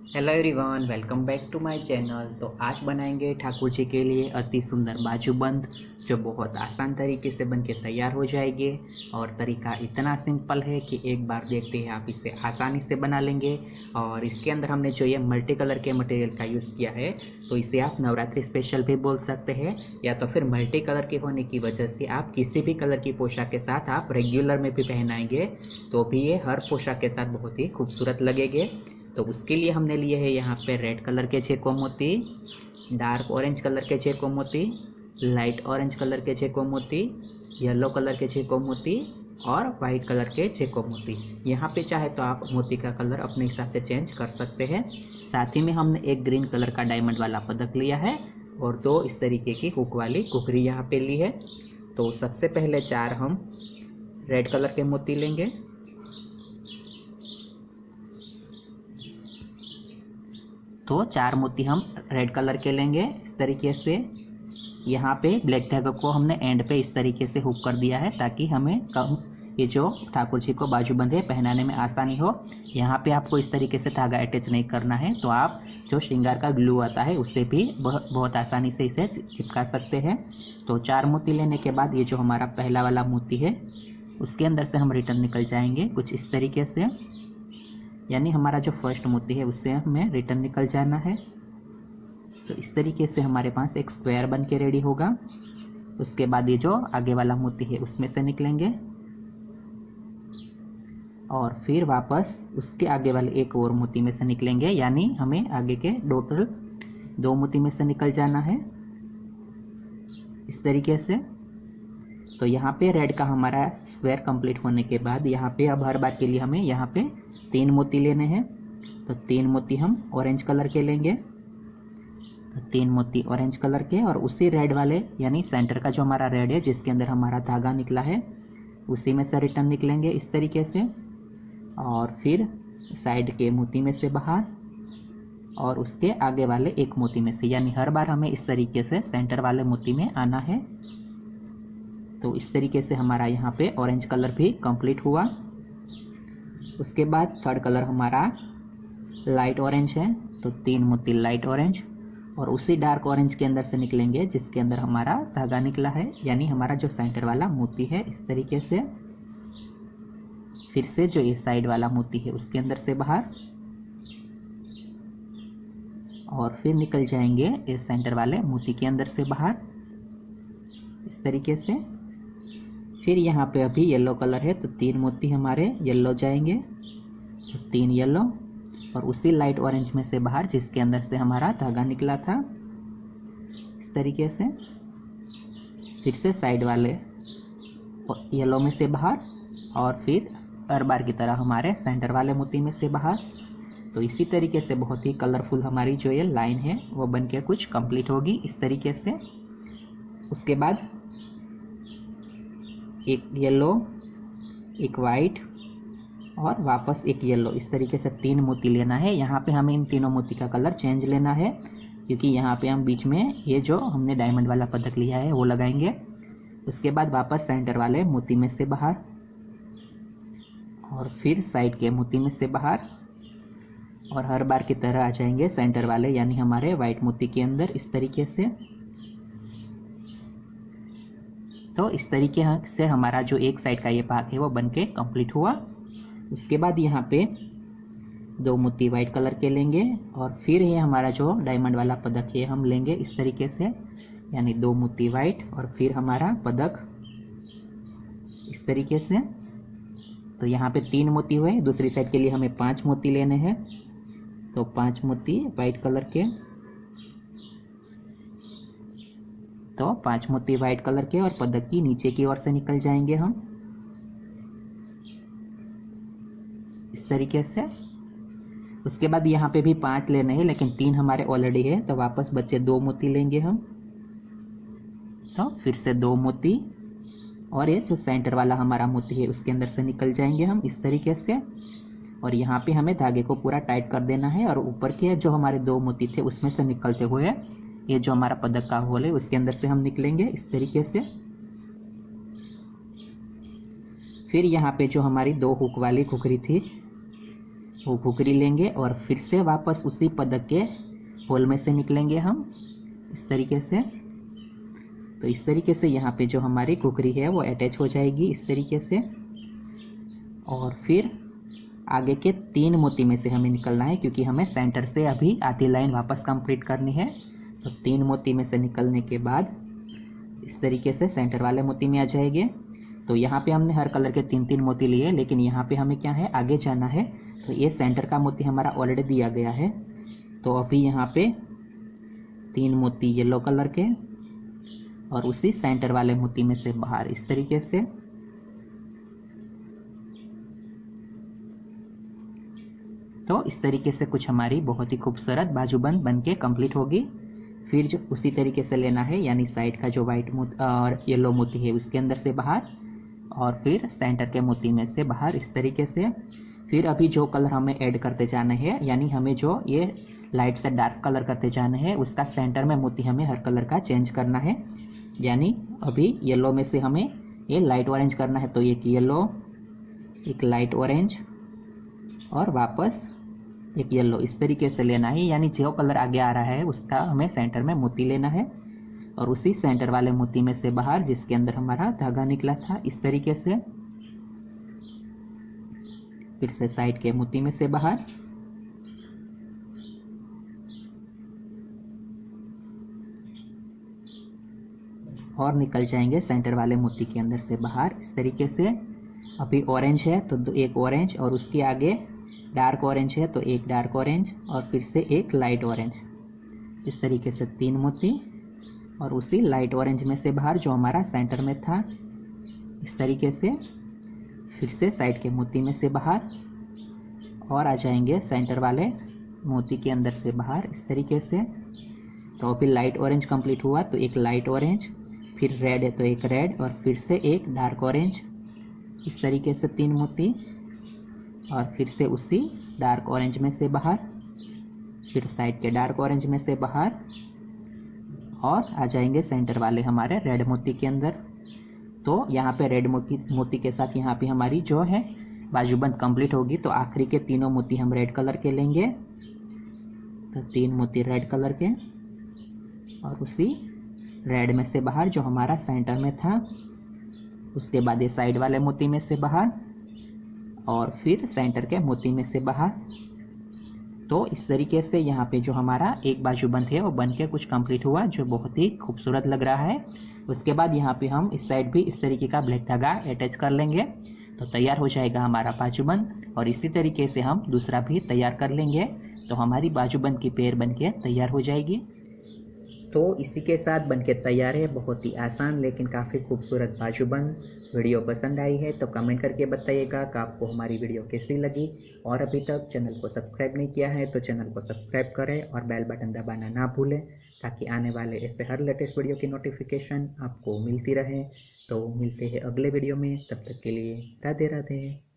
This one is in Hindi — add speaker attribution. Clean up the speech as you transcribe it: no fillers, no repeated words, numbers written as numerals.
Speaker 1: Hello everyone, welcome back to my channel. तो आज बनाएंगे ठाकुर जी के लिए अति सुंदर बाजूबंद, जो बहुत आसान तरीके से बनके तैयार हो जाएंगे। और तरीका इतना सिंपल है कि एक बार देखते ही आप इसे आसानी से बना लेंगे। और इसके अंदर हमने जो ये मल्टी कलर के मटेरियल का यूज़ किया है, तो इसे आप नवरात्रि स्पेशल भी बोल सकते हैं, या तो फिर मल्टी कलर के होने की वजह से आप किसी भी कलर की पोशाक के साथ आप रेगुलर में भी पहनाएंगे तो भी ये हर पोशाक के साथ बहुत ही खूबसूरत लगेंगे। तो उसके लिए हमने लिए हैं यहाँ पे रेड कलर के 6 मोती, डार्क ऑरेंज कलर के 6 मोती, लाइट ऑरेंज कलर के 6 मोती, येलो कलर के 6 मोती और वाइट कलर के 6 मोती। यहाँ पे चाहे तो आप मोती का कलर अपने हिसाब से चेंज कर सकते हैं। साथ ही में हमने एक ग्रीन कलर का डायमंड वाला पदक लिया है और 2 इस तरीके की हुक वाली कुकरी यहाँ पे ली है। तो सबसे पहले 4 हम रेड कलर के मोती लेंगे। तो 4 मोती हम रेड कलर के लेंगे इस तरीके से। यहाँ पे ब्लैक धागे को हमने एंड पे इस तरीके से हुक कर दिया है ताकि हमें कम ये जो ठाकुर जी को बाजूबंद है पहनाने में आसानी हो। यहाँ पे आपको इस तरीके से धागा अटैच नहीं करना है, तो आप जो श्रृंगार का ग्लू आता है उससे भी बहुत आसानी से इसे चिपका सकते हैं। तो 4 मोती लेने के बाद ये जो हमारा पहला वाला मोती है उसके अंदर से हम रिटर्न निकल जाएंगे कुछ इस तरीके से, यानी हमारा जो फर्स्ट मोती है उससे हमें रिटर्न निकल जाना है। तो इस तरीके से हमारे पास एक स्क्वायर बन के रेडी होगा। उसके बाद ये जो आगे वाला मोती है उसमें से निकलेंगे और फिर वापस उसके आगे वाले एक और मोती में से निकलेंगे, यानी हमें आगे के टोटल 2 मोती में से निकल जाना है इस तरीके से। तो यहाँ पे रेड का हमारा स्क्वायर कंप्लीट होने के बाद यहाँ पे अब हर बार के लिए हमें यहाँ पे 3 मोती लेने हैं। तो 3 मोती हम ऑरेंज कलर के लेंगे। तो 3 मोती ऑरेंज कलर के और उसी रेड वाले यानी सेंटर का जो हमारा रेड है जिसके अंदर हमारा धागा निकला है उसी में से रिटर्न निकलेंगे इस तरीके से। और फिर साइड के मोती में से बाहर और उसके आगे वाले एक मोती में से, यानी हर बार हमें इस तरीके से सेंटर वाले मोती में आना है। तो इस तरीके से हमारा यहाँ पे ऑरेंज कलर भी कंप्लीट हुआ। उसके बाद थर्ड कलर हमारा लाइट ऑरेंज है, तो 3 मोती लाइट ऑरेंज और उसी डार्क ऑरेंज के अंदर से निकलेंगे जिसके अंदर हमारा धागा निकला है, यानी हमारा जो सेंटर वाला मोती है इस तरीके से। फिर से जो इस साइड वाला मोती है उसके अंदर से बाहर और फिर निकल जाएंगे इस सेंटर वाले मोती के अंदर से बाहर इस तरीके से। फिर यहाँ पे अभी येलो कलर है तो 3 मोती हमारे येलो जाएंगे, तो 3 येलो और उसी लाइट ऑरेंज में से बाहर जिसके अंदर से हमारा धागा निकला था इस तरीके से। फिर से साइड वाले येलो में से बाहर और फिर हर बार की तरह हमारे सेंटर वाले मोती में से बाहर। तो इसी तरीके से बहुत ही कलरफुल हमारी जो ये लाइन है वो बन के कुछ कंप्लीट होगी इस तरीके से। उसके बाद एक येलो, एक वाइट और वापस एक येलो, इस तरीके से 3 मोती लेना है। यहाँ पे हमें इन तीनों मोती का कलर चेंज लेना है क्योंकि यहाँ पे हम बीच में ये जो हमने डायमंड वाला पदक लिया है वो लगाएंगे। उसके बाद वापस सेंटर वाले मोती में से बाहर और फिर साइड के मोती में से बाहर और हर बार की तरह आ जाएंगे सेंटर वाले यानी हमारे वाइट मोती के अंदर इस तरीके से। तो इस तरीके से हमारा जो एक साइड का ये भाग है वो बन के कंप्लीट हुआ। उसके बाद यहाँ पे 2 मोती वाइट कलर के लेंगे और फिर ये हमारा जो डायमंड वाला पदक है हम लेंगे इस तरीके से, यानी 2 मोती वाइट और फिर हमारा पदक इस तरीके से। तो यहाँ पे 3 मोती हुए, दूसरी साइड के लिए हमें 5 मोती लेने हैं। तो 5 मोती वाइट कलर के, तो 5 मोती वाइट कलर के और पदक की नीचे की ओर से निकल जाएंगे हम इस तरीके से। उसके बाद यहाँ पे भी 5 लेने हैं लेकिन 3 हमारे ऑलरेडी है, तो वापस बचे 2 मोती लेंगे हम। तो फिर से 2 मोती और ये जो सेंटर वाला हमारा मोती है उसके अंदर से निकल जाएंगे हम इस तरीके से। और यहाँ पे हमें धागे को पूरा टाइट कर देना है और ऊपर के जो हमारे 2 मोती थे उसमें से निकलते हुए ये जो हमारा पदक का होल है उसके अंदर से हम निकलेंगे इस तरीके से। फिर यहाँ पे जो हमारी 2 हुक वाली खुकरी थी वो घुघरी लेंगे और फिर से वापस उसी पदक के होल में से निकलेंगे हम इस तरीके से। तो इस तरीके से यहाँ पे जो हमारी घुघरी है वो अटैच हो जाएगी इस तरीके से। और फिर आगे के 3 मोती में से हमें निकलना है, क्योंकि हमें सेंटर से अभी आधी लाइन वापस कंप्लीट करनी है। तो 3 मोती में से निकलने के बाद इस तरीके से सेंटर वाले मोती में आ जाएंगे। तो यहाँ पे हमने हर कलर के 3-3 मोती लिए, लेकिन यहाँ पे हमें क्या है, आगे जाना है। तो ये सेंटर का मोती हमारा ऑलरेडी दिया गया है। तो अभी यहाँ पे 3 मोती येलो कलर के और उसी सेंटर वाले मोती में से बाहर इस तरीके से। तो इस तरीके से कुछ हमारी बहुत ही खूबसूरत बाजूबंद बनके कंप्लीट होगी। फिर जो उसी तरीके से लेना है, यानी साइड का जो वाइट मोती और येलो मोती है उसके अंदर से बाहर, और फिर सेंटर के मोती में से बाहर इस तरीके से। फिर अभी जो कलर हमें ऐड करते जाना है, यानी हमें जो ये लाइट से डार्क कलर करते जाना है, उसका सेंटर में मोती हमें हर कलर का चेंज करना है। यानी अभी येलो में से हमें ये लाइट ऑरेंज करना है, तो एक येलो, एक लाइट ऑरेंज और वापस एक येलो, इस तरीके से लेना है। यानी जो कलर आगे आ रहा है उसका हमें सेंटर में मोती लेना है, और उसी सेंटर वाले मोती में से बाहर जिसके अंदर हमारा धागा निकला था इस तरीके से। फिर से साइड के मोती में से बाहर, और निकल जाएंगे सेंटर वाले मोती के अंदर से बाहर इस तरीके से। अभी ऑरेंज है तो एक ऑरेंज, और उसके आगे डार्क ऑरेंज है तो एक डार्क ऑरेंज, और फिर से एक लाइट ऑरेंज, इस तरीके से 3 मोती, और उसी लाइट ऑरेंज में से बाहर जो हमारा सेंटर में था इस तरीके से। फिर से साइड के मोती में से बाहर, और आ जाएंगे सेंटर वाले मोती के अंदर से बाहर इस तरीके से। तो फिर लाइट ऑरेंज कंप्लीट हुआ तो एक लाइट ऑरेंज, फिर रेड है तो एक रेड, और फिर से एक डार्क ऑरेंज, इस तरीके से 3 मोती, और फिर से उसी डार्क ऑरेंज में से बाहर, फिर साइड के डार्क ऑरेंज में से बाहर, और आ जाएंगे सेंटर वाले हमारे रेड मोती के अंदर। तो यहाँ पे रेड मोती के साथ यहाँ पे हमारी जो है बाजूबंद कंप्लीट होगी। तो आखिरी के 3 मोती हम रेड कलर के लेंगे, तो 3 मोती रेड कलर के, और उसी रेड में से बाहर जो हमारा सेंटर में था, उसके बाद ये साइड वाले मोती में से बाहर, और फिर सेंटर के मोती में से बाहर। तो इस तरीके से यहाँ पे जो हमारा एक बाजूबंद है वो बन के कुछ कंप्लीट हुआ, जो बहुत ही खूबसूरत लग रहा है। उसके बाद यहाँ पे हम इस साइड भी इस तरीके का ब्लैक धागा अटैच कर लेंगे, तो तैयार हो जाएगा हमारा बाजूबंद। और इसी तरीके से हम दूसरा भी तैयार कर लेंगे, तो हमारी बाजूबंद की पेयर बन के तैयार हो जाएगी। तो इसी के साथ बनके तैयार है बहुत ही आसान लेकिन काफ़ी खूबसूरत बाजूबंद। वीडियो पसंद आई है तो कमेंट करके बताइएगा कि आपको हमारी वीडियो कैसी लगी, और अभी तक चैनल को सब्सक्राइब नहीं किया है तो चैनल को सब्सक्राइब करें और बेल बटन दबाना ना भूलें, ताकि आने वाले ऐसे हर लेटेस्ट वीडियो की नोटिफिकेशन आपको मिलती रहे। तो मिलते हैं अगले वीडियो में, तब तक के लिए राधे राधे।